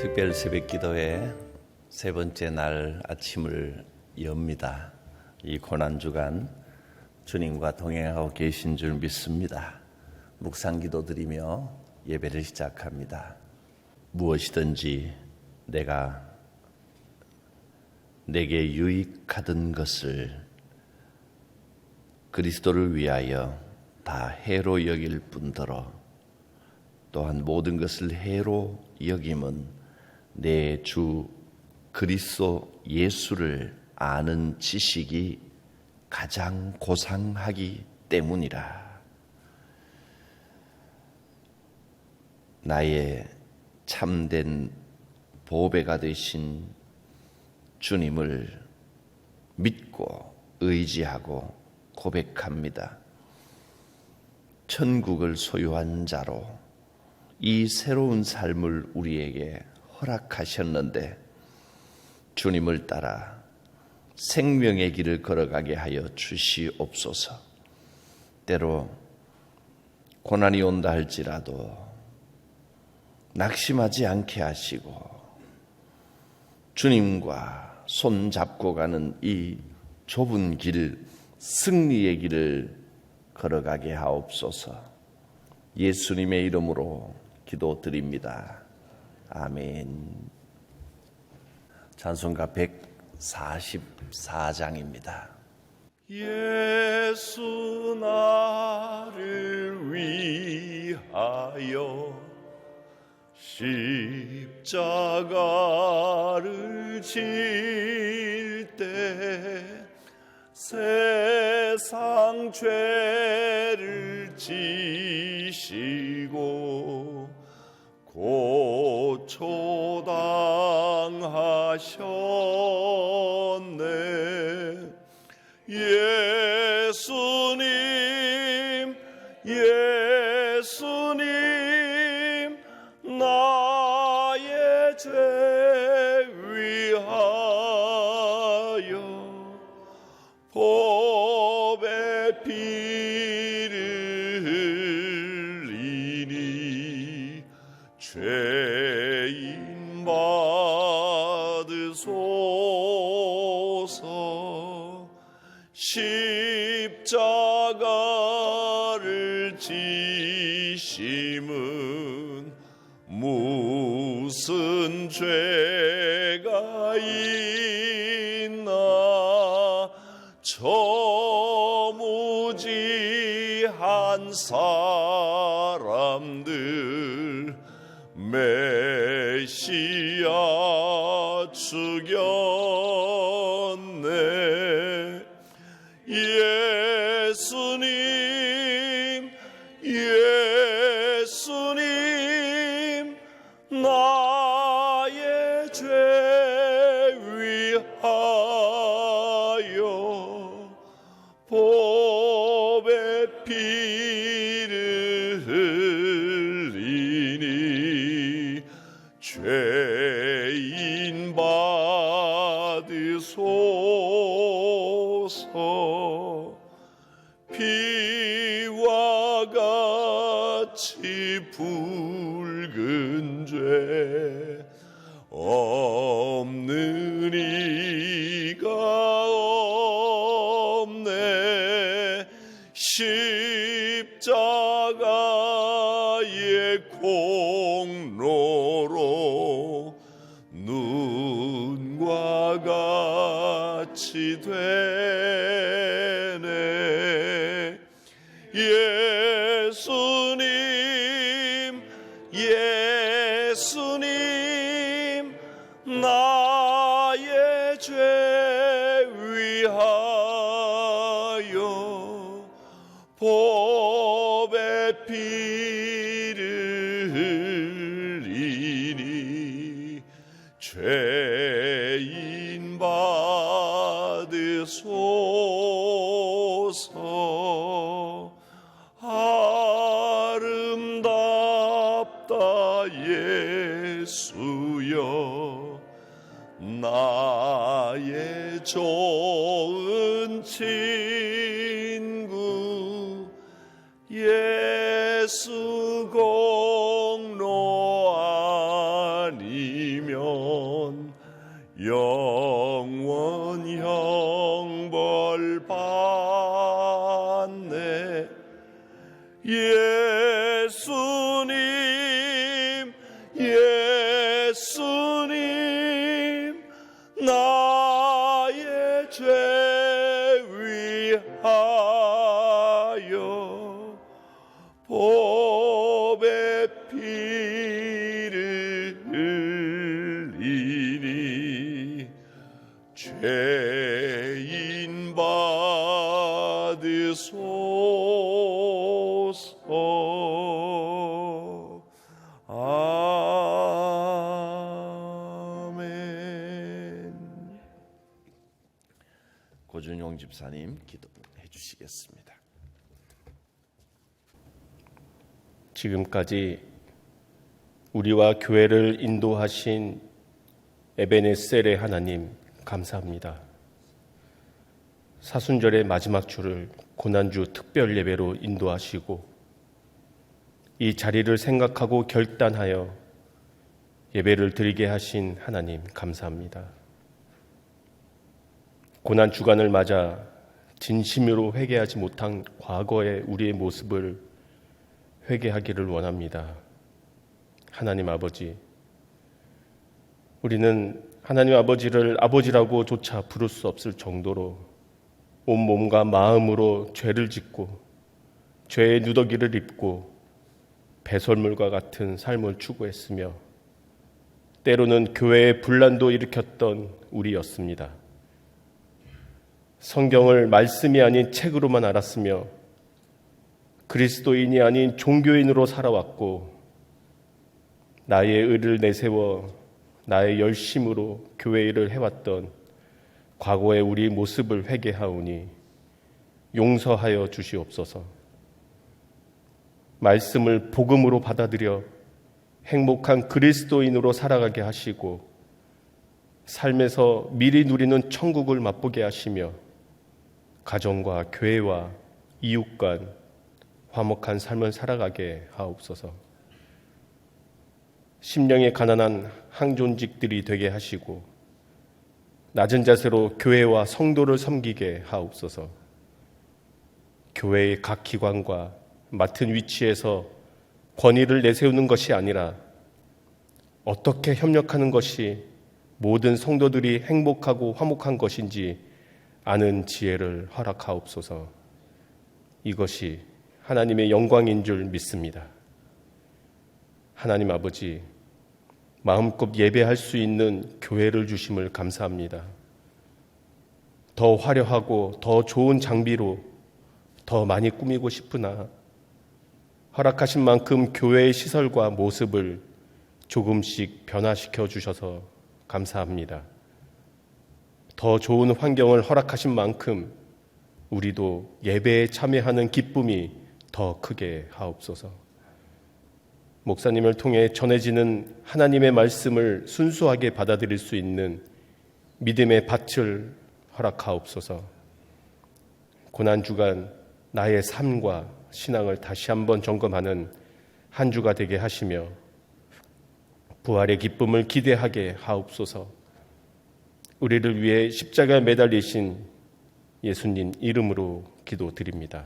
특별 새벽 기도회 세 번째 날 아침을 엽니다. 이 고난주간 주님과 동행하고 계신 줄 믿습니다. 묵상 기도드리며 예배를 시작합니다. 무엇이든지 내게 유익하던 것을 그리스도를 위하여 다 해로 여길 뿐더러 또한 모든 것을 해로 여김은 내 주 그리스도 예수를 아는 지식이 가장 고상하기 때문이라. 나의 참된 보배가 되신 주님을 믿고 의지하고 고백합니다. 천국을 소유한 자로 이 새로운 삶을 우리에게 허락하셨는데 주님을 따라 생명의 길을 걸어가게 하여 주시옵소서. 때로 고난이 온다 할지라도 낙심하지 않게 하시고 주님과 손 잡고 가는 이 좁은 길, 승리의 길을 걸어가게 하옵소서. 예수님의 이름으로 기도드립니다. 아멘. 찬송가 144장입니다. 예수 나를 위하여 십자가를 질 때 세상 죄를 지시고 고초당하셨네. 예수님, 예수님, 나의 죄 위하여 법의 피를 흘리니 죄인 받으소서. 십자가를 지심은 무슨 죄가 있나. 저무지한 사람들 메시아 죽였네. 예수님, 예수님, 나의 죄 위하여 법의 피를 흘리니 죄인 받으소서. 피와 같이 붉은 죄 없는 이가 없네. 십자가의 공로로 눈과 같이 되네. 예수님, 예수님, 나의 죄 위하여 법의 피를 흘리니 죄인 받으소서. 아름답다 예수여, 나의 좋은 친구. 예수 공로 아니 예수님, 예수님, 나의 죄 위하여 보배 피를 흘리니 죄인 받으소서. 아멘. 고준용 집사님 기도해 주시겠습니다. 지금까지 우리와 교회를 인도하신 에베네셀의 하나님 감사합니다. 사순절의 마지막 주를 고난주 특별 예배로 인도하시고 이 자리를 생각하고 결단하여 예배를 드리게 하신 하나님 감사합니다. 고난 주간을 맞아 진심으로 회개하지 못한 과거의 우리의 모습을 회개하기를 원합니다. 하나님 아버지, 우리는 하나님 아버지를 아버지라고조차 부를 수 없을 정도로 온 몸과 마음으로 죄를 짓고 죄의 누더기를 입고 배설물과 같은 삶을 추구했으며 때로는 교회의 분란도 일으켰던 우리였습니다. 성경을 말씀이 아닌 책으로만 알았으며 그리스도인이 아닌 종교인으로 살아왔고 나의 의를 내세워 나의 열심으로 교회 일을 해왔던 과거의 우리 모습을 회개하오니 용서하여 주시옵소서. 말씀을 복음으로 받아들여 행복한 그리스도인으로 살아가게 하시고 삶에서 미리 누리는 천국을 맛보게 하시며 가정과 교회와 이웃 간 화목한 삶을 살아가게 하옵소서. 심령이 가난한 항존직들이 되게 하시고 낮은 자세로 교회와 성도를 섬기게 하옵소서. 교회의 각 기관과 맡은 위치에서 권위를 내세우는 것이 아니라 어떻게 협력하는 것이 모든 성도들이 행복하고 화목한 것인지 아는 지혜를 허락하옵소서. 이것이 하나님의 영광인 줄 믿습니다. 하나님 아버지, 마음껏 예배할 수 있는 교회를 주심을 감사합니다. 더 화려하고 더 좋은 장비로 더 많이 꾸미고 싶으나 허락하신 만큼 교회의 시설과 모습을 조금씩 변화시켜 주셔서 감사합니다. 더 좋은 환경을 허락하신 만큼 우리도 예배에 참여하는 기쁨이 더 크게 하옵소서. 목사님을 통해 전해지는 하나님의 말씀을 순수하게 받아들일 수 있는 믿음의 밭을 허락하옵소서. 고난주간 나의 삶과 신앙을 다시 한번 점검하는 한 주가 되게 하시며 부활의 기쁨을 기대하게 하옵소서. 우리를 위해 십자가에 매달리신 예수님 이름으로 기도드립니다.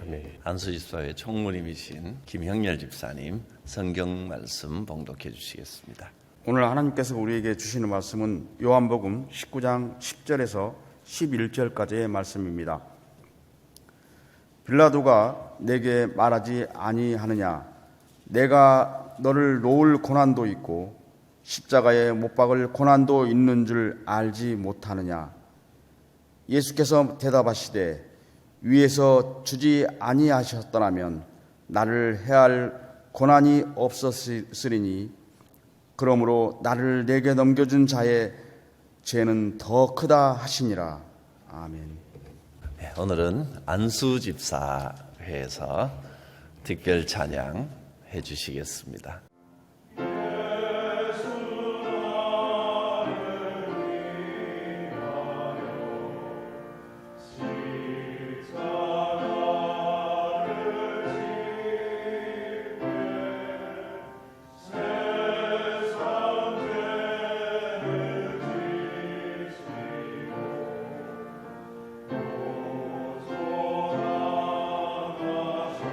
아멘. 안수집사회 총무님이신 김형렬 집사님 성경 말씀 봉독해 주시겠습니다. 오늘 하나님께서 우리에게 주시는 말씀은 요한복음 19장 10절에서 11절까지의 말씀입니다. 빌라도가 내게 말하지 아니하느냐? 내가 너를 놓을 고난도 있고 십자가에 못 박을 고난도 있는 줄 알지 못하느냐? 예수께서 대답하시되 위에서 주지 아니하셨더라면 나를 해할 고난이 없었으리니 그러므로 나를 내게 넘겨준 자의 죄는 더 크다 하시니라. 아멘. 네, 오늘은 안수집사회에서 특별 찬양 해주시겠습니다.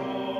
오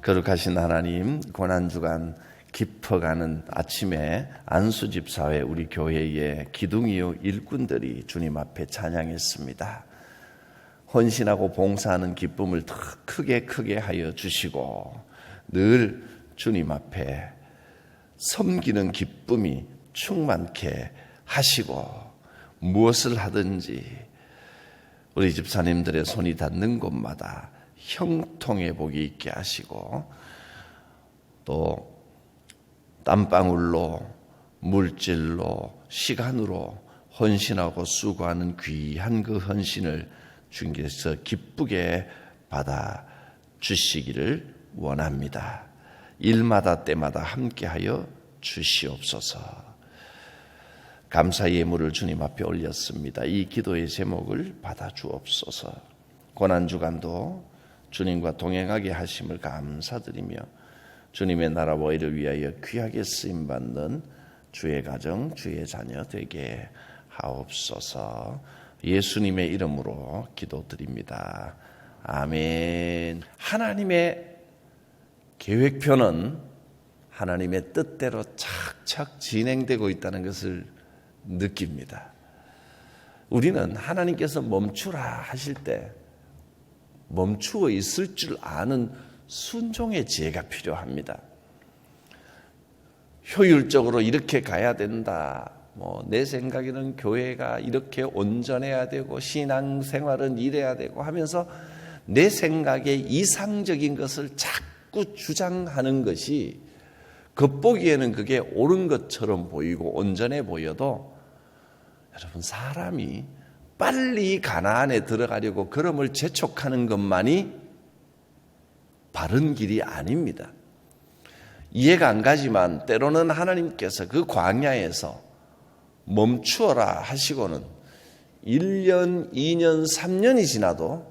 거룩하신 하나님, 고난주간 깊어가는 아침에 안수집사회 우리 교회의 기둥이요 일꾼들이 주님 앞에 찬양했습니다. 헌신하고 봉사하는 기쁨을 더 크게 하여 주시고 늘 주님 앞에 섬기는 기쁨이 충만케 하시고 무엇을 하든지 우리 집사님들의 손이 닿는 곳마다 형통의 복이 있게 하시고 또 땀방울로 물질로 시간으로 헌신하고 수고하는 귀한 그 헌신을 주님께서 기쁘게 받아 주시기를 원합니다. 일마다 때마다 함께하여 주시옵소서. 감사 예물을 주님 앞에 올렸습니다. 이 기도의 제목을 받아 주옵소서. 고난주간도 주님과 동행하게 하심을 감사드리며 주님의 나라와 의를 위하여 귀하게 쓰임받는 주의 가정, 주의 자녀 되게 하옵소서. 예수님의 이름으로 기도드립니다. 아멘. 하나님의 계획표는 하나님의 뜻대로 착착 진행되고 있다는 것을 느낍니다. 우리는 하나님께서 멈추라 하실 때 멈추어 있을 줄 아는 순종의 지혜가 필요합니다. 효율적으로 이렇게 가야 된다. 내 생각에는 교회가 이렇게 온전해야 되고 신앙생활은 이래야 되고 하면서 내 생각에 이상적인 것을 자꾸 주장하는 것이 겉보기에는 그게 옳은 것처럼 보이고 온전해 보여도 여러분 사람이 빨리 가나안에 들어가려고 걸음을 재촉하는 것만이 바른 길이 아닙니다. 이해가 안 가지만 때로는 하나님께서 그 광야에서 멈추어라 하시고는 1년, 2년, 3년이 지나도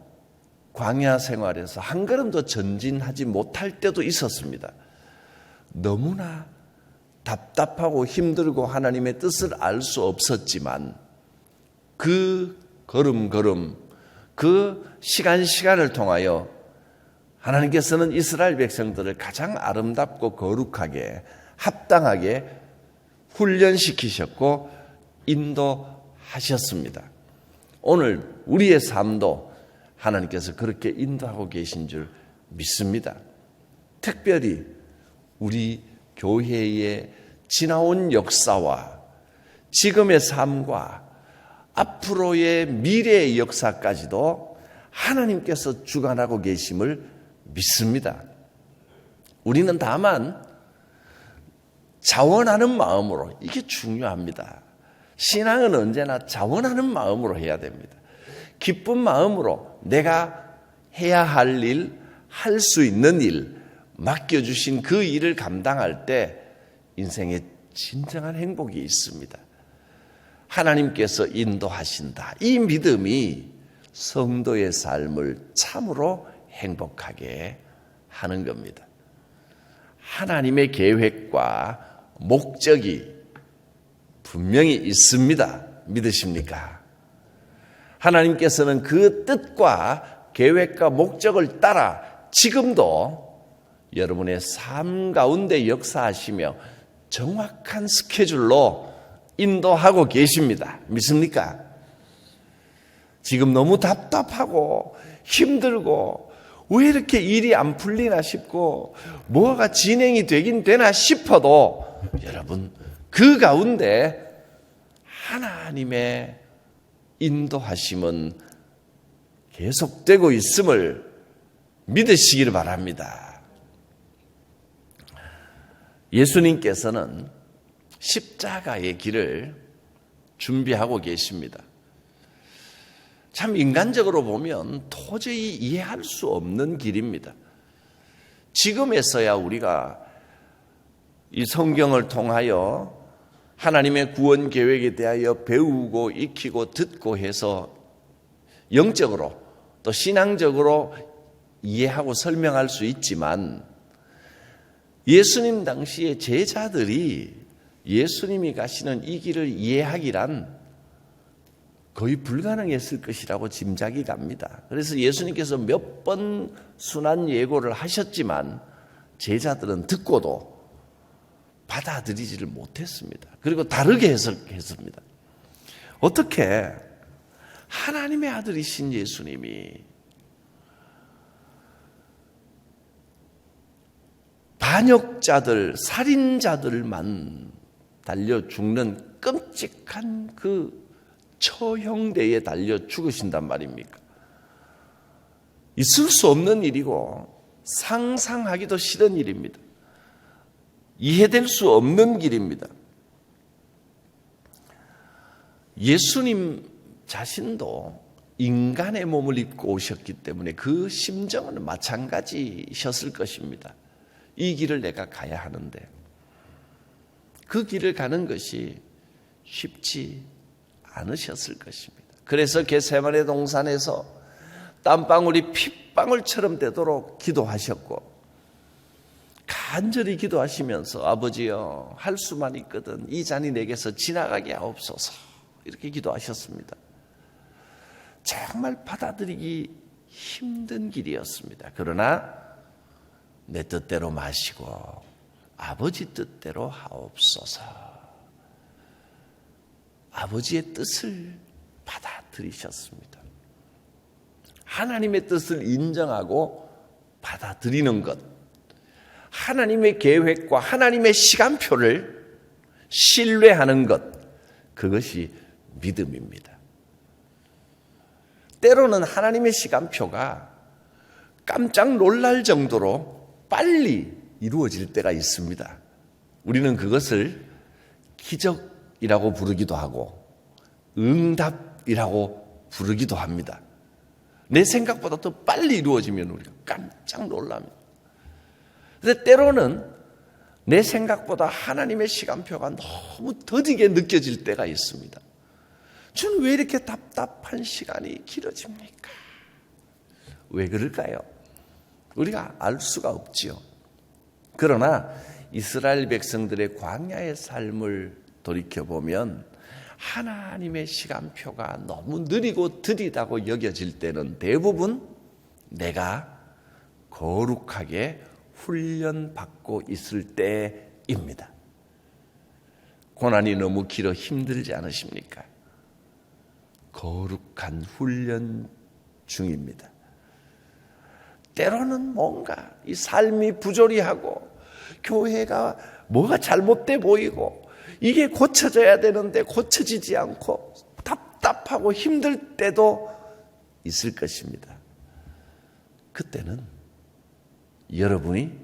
광야 생활에서 한 걸음도 전진하지 못할 때도 있었습니다. 너무나 답답하고 힘들고 하나님의 뜻을 알 수 없었지만 그 걸음걸음 그 시간을 통하여 하나님께서는 이스라엘 백성들을 가장 아름답고 거룩하게 합당하게 훈련시키셨고 인도하셨습니다. 오늘 우리의 삶도 하나님께서 그렇게 인도하고 계신 줄 믿습니다. 특별히 우리 교회의 지나온 역사와 지금의 삶과 앞으로의 미래의 역사까지도 하나님께서 주관하고 계심을 믿습니다. 우리는 다만 자원하는 마음으로, 이게 중요합니다. 신앙은 언제나 자원하는 마음으로 해야 됩니다. 기쁜 마음으로 내가 해야 할 일, 할 수 있는 일, 맡겨주신 그 일을 감당할 때 인생에 진정한 행복이 있습니다. 하나님께서 인도하신다. 이 믿음이 성도의 삶을 참으로 행복하게 하는 겁니다. 하나님의 계획과 목적이 분명히 있습니다. 믿으십니까? 하나님께서는 그 뜻과 계획과 목적을 따라 지금도 여러분의 삶 가운데 역사하시며 정확한 스케줄로 인도하고 계십니다. 믿습니까? 지금 너무 답답하고 힘들고 왜 이렇게 일이 안 풀리나 싶고 뭐가 진행이 되긴 되나 싶어도 여러분 그 가운데 하나님의 인도하심은 계속되고 있음을 믿으시기를 바랍니다. 예수님께서는 십자가의 길을 준비하고 계십니다. 참 인간적으로 보면 도저히 이해할 수 없는 길입니다. 지금에서야 우리가 이 성경을 통하여 하나님의 구원 계획에 대하여 배우고 익히고 듣고 해서 영적으로 또 신앙적으로 이해하고 설명할 수 있지만 예수님 당시의 제자들이 예수님이 가시는 이 길을 이해하기란 거의 불가능했을 것이라고 짐작이 갑니다. 그래서 예수님께서 몇 번 순환 예고를 하셨지만 제자들은 듣고도 받아들이지를 못했습니다. 그리고 다르게 해석했습니다. 어떻게 하나님의 아들이신 예수님이 반역자들, 살인자들만 달려 죽는 끔찍한 그 처형대에 달려 죽으신단 말입니까? 있을 수 없는 일이고 상상하기도 싫은 일입니다. 이해될 수 없는 길입니다. 예수님 자신도 인간의 몸을 입고 오셨기 때문에 그 심정은 마찬가지셨을 것입니다. 이 길을 내가 가야 하는데 그 길을 가는 것이 쉽지 않으셨을 것입니다. 그래서 겟세마네 동산에서 땀방울이 핏방울처럼 되도록 기도하셨고 간절히 기도하시면서 아버지여 할 수만 있거든 이 잔이 내게서 지나가게 하옵소서 이렇게 기도하셨습니다. 정말 받아들이기 힘든 길이었습니다. 그러나 내 뜻대로 마시고 아버지 뜻대로 하옵소서. 아버지의 뜻을 받아들이셨습니다. 하나님의 뜻을 인정하고 받아들이는 것, 하나님의 계획과 하나님의 시간표를 신뢰하는 것, 그것이 믿음입니다. 때로는 하나님의 시간표가 깜짝 놀랄 정도로 빨리 이루어질 때가 있습니다. 우리는 그것을 기적이라고 부르기도 하고 응답이라고 부르기도 합니다. 내 생각보다 더 빨리 이루어지면 우리가 깜짝 놀랍니다. 그런데 때로는 내 생각보다 하나님의 시간표가 너무 더디게 느껴질 때가 있습니다. 저는 왜 이렇게 답답한 시간이 길어집니까? 왜 그럴까요? 우리가 알 수가 없지요. 그러나 이스라엘 백성들의 광야의 삶을 돌이켜보면 하나님의 시간표가 너무 느리고 느리다고 여겨질 때는 대부분 내가 거룩하게 훈련받고 있을 때입니다. 고난이 너무 길어 힘들지 않으십니까? 거룩한 훈련 중입니다. 때로는 뭔가 이 삶이 부조리하고 교회가 뭐가 잘못돼 보이고 이게 고쳐져야 되는데 고쳐지지 않고 답답하고 힘들 때도 있을 것입니다. 그때는 여러분이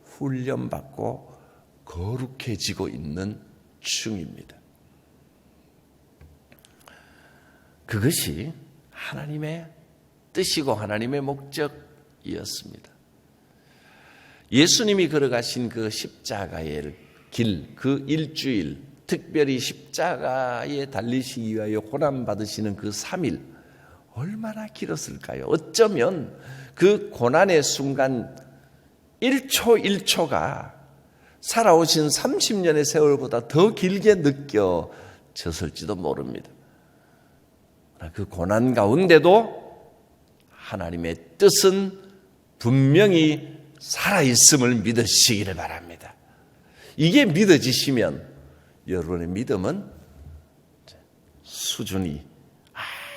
훈련받고 거룩해지고 있는 중입니다. 그것이 하나님의 뜻이고 하나님의 목적이었습니다. 예수님이 걸어가신 그 십자가의 길, 그 일주일, 특별히 십자가에 달리시기 위하여 고난받으시는 그 3일, 얼마나 길었을까요? 어쩌면 그 고난의 순간 1초 1초가 살아오신 30년의 세월보다 더 길게 느껴졌을지도 모릅니다. 그 고난 가운데도 하나님의 뜻은 분명히 살아있음을 믿으시기를 바랍니다. 이게 믿어지시면 여러분의 믿음은 수준이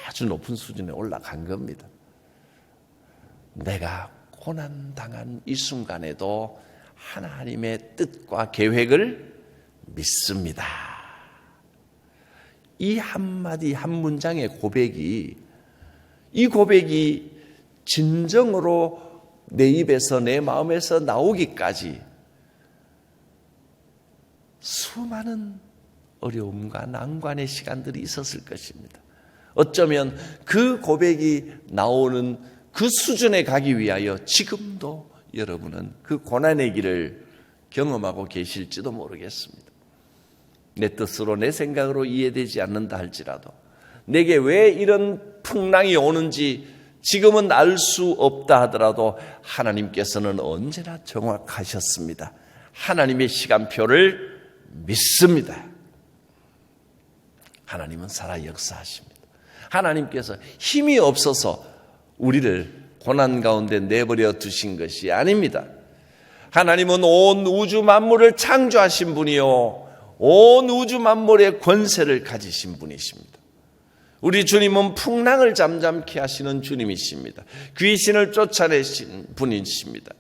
아주 높은 수준에 올라간 겁니다. 내가 고난당한 이 순간에도 하나님의 뜻과 계획을 믿습니다. 이 한마디 한 문장의 고백이, 이 고백이 진정으로 내 입에서 내 마음에서 나오기까지 수많은 어려움과 난관의 시간들이 있었을 것입니다. 어쩌면 그 고백이 나오는 그 수준에 가기 위하여 지금도 여러분은 그 고난의 길을 경험하고 계실지도 모르겠습니다. 내 뜻으로 내 생각으로 이해되지 않는다 할지라도 내게 왜 이런 풍랑이 오는지 지금은 알 수 없다 하더라도 하나님께서는 언제나 정확하셨습니다. 하나님의 시간표를 믿습니다. 하나님은 살아 역사하십니다. 하나님께서 힘이 없어서 우리를 고난 가운데 내버려 두신 것이 아닙니다. 하나님은 온 우주 만물을 창조하신 분이요, 온 우주 만물의 권세를 가지신 분이십니다. 우리 주님은 풍랑을 잠잠케 하시는 주님이십니다. 귀신을 쫓아내신 분이십니다.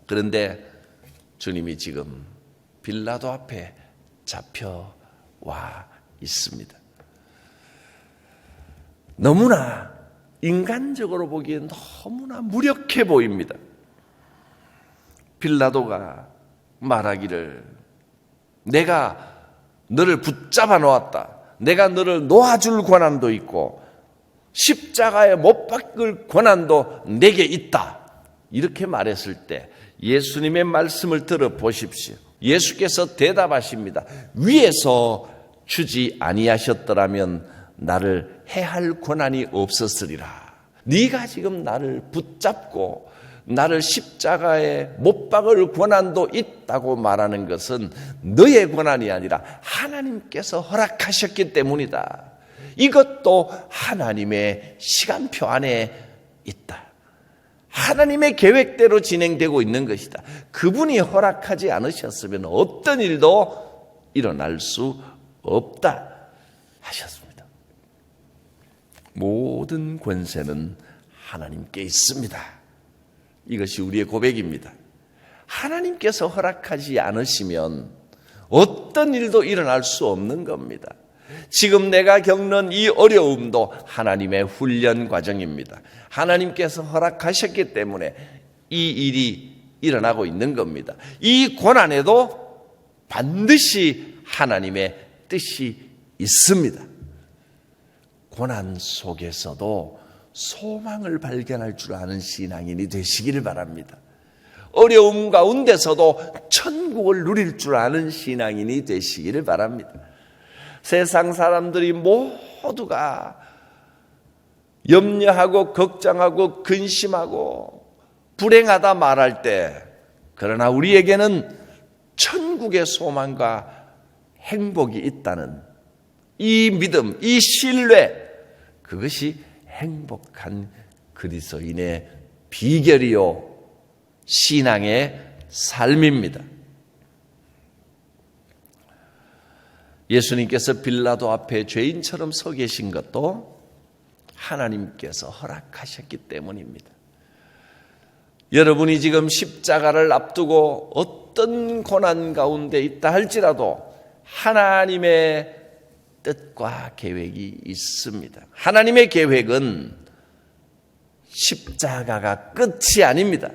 그런데 주님이 지금 빌라도 앞에 잡혀와 있습니다. 너무나 인간적으로 보기에 너무나 무력해 보입니다. 빌라도가 말하기를 내가 너를 붙잡아 놓았다. 내가 너를 놓아줄 권한도 있고 십자가에 못 박을 권한도 내게 있다. 이렇게 말했을 때 예수님의 말씀을 들어보십시오. 예수께서 대답하십니다. 위에서 주지 아니하셨더라면 나를 해할 권한이 없었으리라. 네가 지금 나를 붙잡고 나를 십자가에 못 박을 권한도 있다고 말하는 것은 너의 권한이 아니라 하나님께서 허락하셨기 때문이다. 이것도 하나님의 시간표 안에 있다. 하나님의 계획대로 진행되고 있는 것이다. 그분이 허락하지 않으셨으면 어떤 일도 일어날 수 없다 하셨습니다. 모든 권세는 하나님께 있습니다. 이것이 우리의 고백입니다. 하나님께서 허락하지 않으시면 어떤 일도 일어날 수 없는 겁니다. 지금 내가 겪는 이 어려움도 하나님의 훈련 과정입니다. 하나님께서 허락하셨기 때문에 이 일이 일어나고 있는 겁니다. 이 고난에도 반드시 하나님의 뜻이 있습니다. 고난 속에서도 소망을 발견할 줄 아는 신앙인이 되시기를 바랍니다. 어려움 가운데서도 천국을 누릴 줄 아는 신앙인이 되시기를 바랍니다. 세상 사람들이 모두가 염려하고 걱정하고 근심하고 불행하다 말할 때, 그러나 우리에게는 천국의 소망과 행복이 있다는 이 믿음, 이 신뢰, 그것이 행복한 그리스도인의 비결이요 신앙의 삶입니다. 예수님께서 빌라도 앞에 죄인처럼 서 계신 것도 하나님께서 허락하셨기 때문입니다. 여러분이 지금 십자가를 앞두고 어떤 고난 가운데 있다 할지라도 하나님의 뜻과 계획이 있습니다. 하나님의 계획은 십자가가 끝이 아닙니다.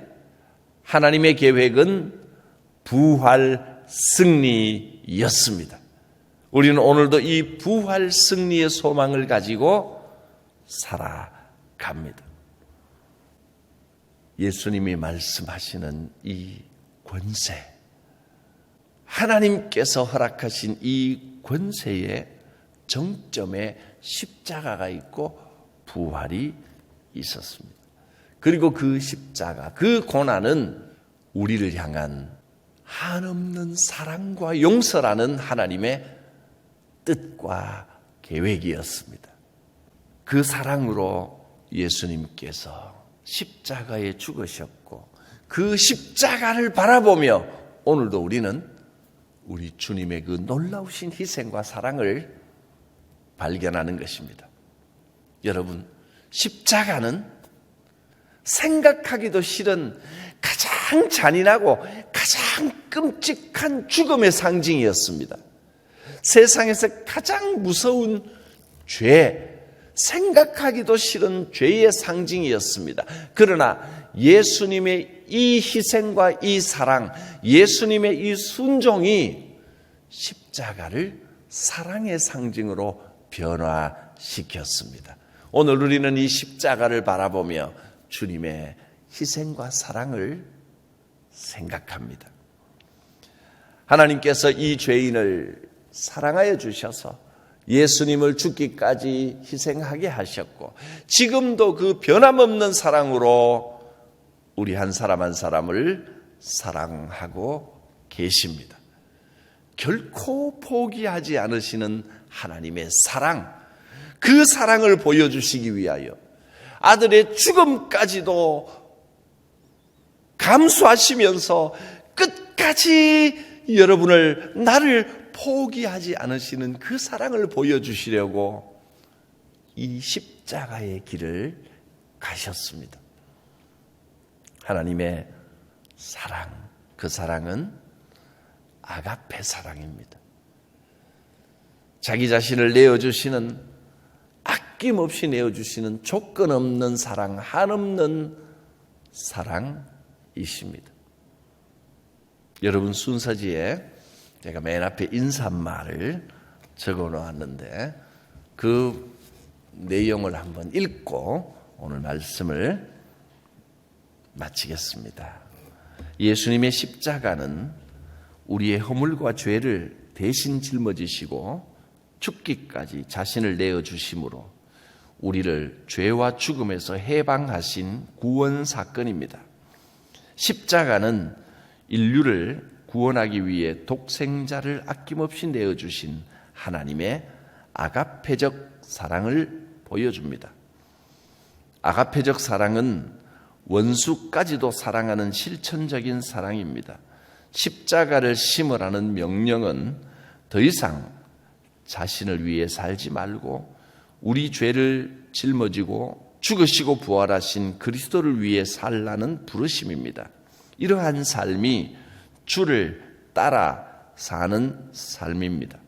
하나님의 계획은 부활 승리였습니다. 우리는 오늘도 이 부활 승리의 소망을 가지고 살아갑니다. 예수님이 말씀하시는 이 권세, 하나님께서 허락하신 이 권세의 정점에 십자가가 있고 부활이 있었습니다. 그리고 그 십자가, 그 고난은 우리를 향한 한없는 사랑과 용서라는 하나님의 뜻과 계획이었습니다. 그 사랑으로 예수님께서 십자가에 죽으셨고 그 십자가를 바라보며 오늘도 우리는 우리 주님의 그 놀라우신 희생과 사랑을 발견하는 것입니다. 여러분, 십자가는 생각하기도 싫은 가장 잔인하고 가장 끔찍한 죽음의 상징이었습니다. 세상에서 가장 무서운 죄, 생각하기도 싫은 죄의 상징이었습니다. 그러나 예수님의 이 희생과 이 사랑, 예수님의 이 순종이 십자가를 사랑의 상징으로 변화시켰습니다. 오늘 우리는 이 십자가를 바라보며 주님의 희생과 사랑을 생각합니다. 하나님께서 이 죄인을 사랑하여 주셔서 예수님을 죽기까지 희생하게 하셨고 지금도 그 변함없는 사랑으로 우리 한 사람 한 사람을 사랑하고 계십니다. 결코 포기하지 않으시는 하나님의 사랑, 그 사랑을 보여주시기 위하여 아들의 죽음까지도 감수하시면서 끝까지 여러분을, 나를 포기하지 않으시는 그 사랑을 보여주시려고 이 십자가의 길을 가셨습니다. 하나님의 사랑, 그 사랑은 아가페 사랑입니다. 자기 자신을 내어주시는, 아낌없이 내어주시는 조건 없는 사랑, 한없는 사랑이십니다. 여러분 순서지에 제가 맨 앞에 인사말을 적어 놓았는데 그 내용을 한번 읽고 오늘 말씀을 마치겠습니다. 예수님의 십자가는 우리의 허물과 죄를 대신 짊어지시고 죽기까지 자신을 내어주심으로 우리를 죄와 죽음에서 해방하신 구원 사건입니다. 십자가는 인류를 구원하기 위해 독생자를 아낌없이 내어주신 하나님의 아가페적 사랑을 보여줍니다. 아가페적 사랑은 원수까지도 사랑하는 실천적인 사랑입니다. 십자가를 심으라는 명령은 더 이상 자신을 위해 살지 말고 우리 죄를 짊어지고 죽으시고 부활하신 그리스도를 위해 살라는 부르심입니다. 이러한 삶이 주를 따라 사는 삶입니다.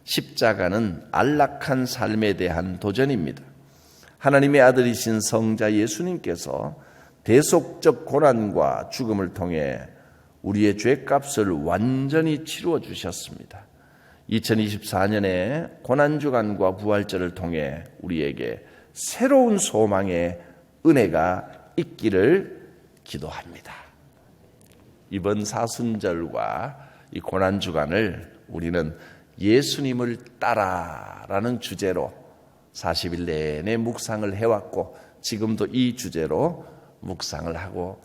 십자가는 안락한 삶에 대한 도전입니다. 하나님의 아들이신 성자 예수님께서 대속적 고난과 죽음을 통해 우리의 죄값을 완전히 치루어 주셨습니다. 2024년에 고난주간과 부활절을 통해 우리에게 새로운 소망의 은혜가 있기를 기도합니다. 이번 사순절과 이 고난주간을 우리는 예수님을 따라라는 주제로 40일 내내 묵상을 해왔고 지금도 이 주제로 묵상을 하고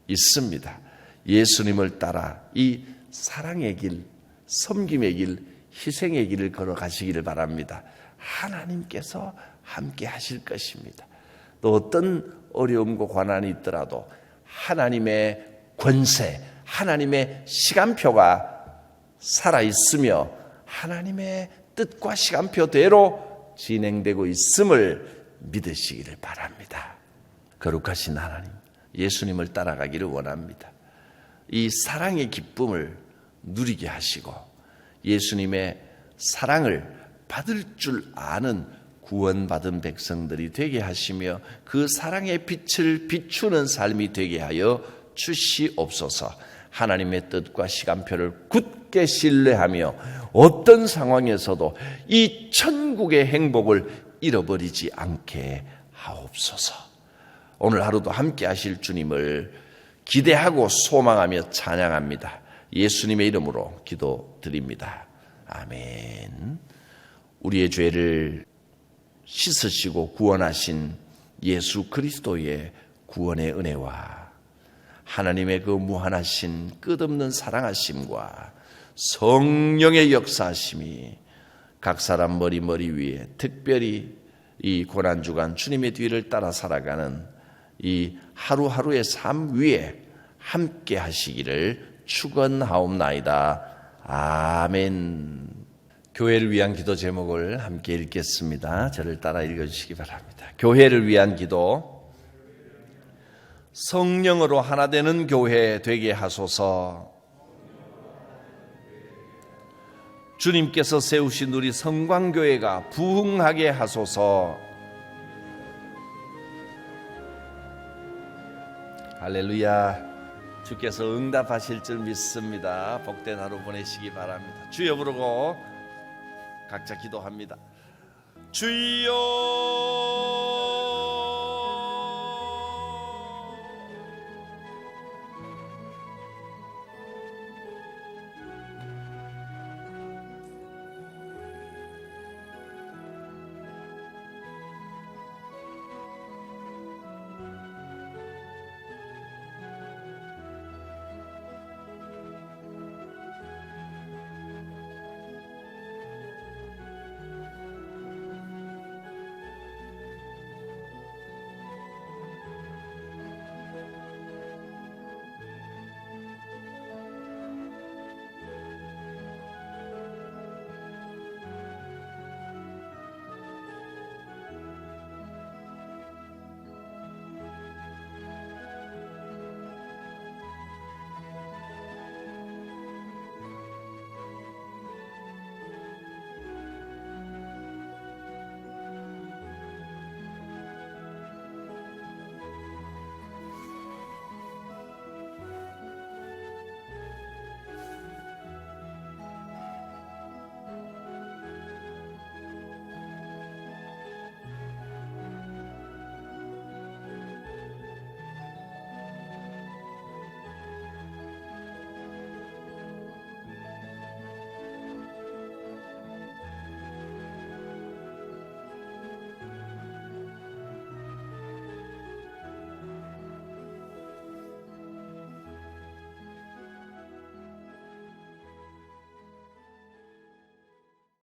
있습니다. 예수님을 따라 이 사랑의 길, 섬김의 길, 희생의 길을 걸어가시기를 바랍니다. 하나님께서 함께 하실 것입니다. 또 어떤 어려움과 고난이 있더라도 하나님의 권세, 하나님의 시간표가 살아있으며 하나님의 뜻과 시간표대로 진행되고 있음을 믿으시기를 바랍니다. 거룩하신 하나님, 예수님을 따라가기를 원합니다. 이 사랑의 기쁨을 누리게 하시고 예수님의 사랑을 받을 줄 아는 구원받은 백성들이 되게 하시며 그 사랑의 빛을 비추는 삶이 되게 하여 주시옵소서. 하나님의 뜻과 시간표를 굳게 신뢰하며 어떤 상황에서도 이 천국의 행복을 잃어버리지 않게 하옵소서. 오늘 하루도 함께 하실 주님을 기대하고 소망하며 찬양합니다. 예수님의 이름으로 기도드립니다. 아멘. 우리의 죄를 씻으시고 구원하신 예수 그리스도의 구원의 은혜와 하나님의 그 무한하신 끝없는 사랑하심과 성령의 역사하심이 각 사람 머리 위에 특별히 이 고난주간 주님의 뒤를 따라 살아가는 이 하루하루의 삶 위에 함께 하시기를 축원하옵나이다. 아멘. 교회를 위한 기도 제목을 함께 읽겠습니다. 저를 따라 읽어주시기 바랍니다. 교회를 위한 기도. 성령으로 하나 되는 교회 되게 하소서. 주님께서 세우신 우리 성광교회가 부흥하게 하소서. 할렐루야. 주께서 응답하실 줄 믿습니다. 복된 하루 보내시기 바랍니다. 주여 부르고 각자 기도합니다. 주여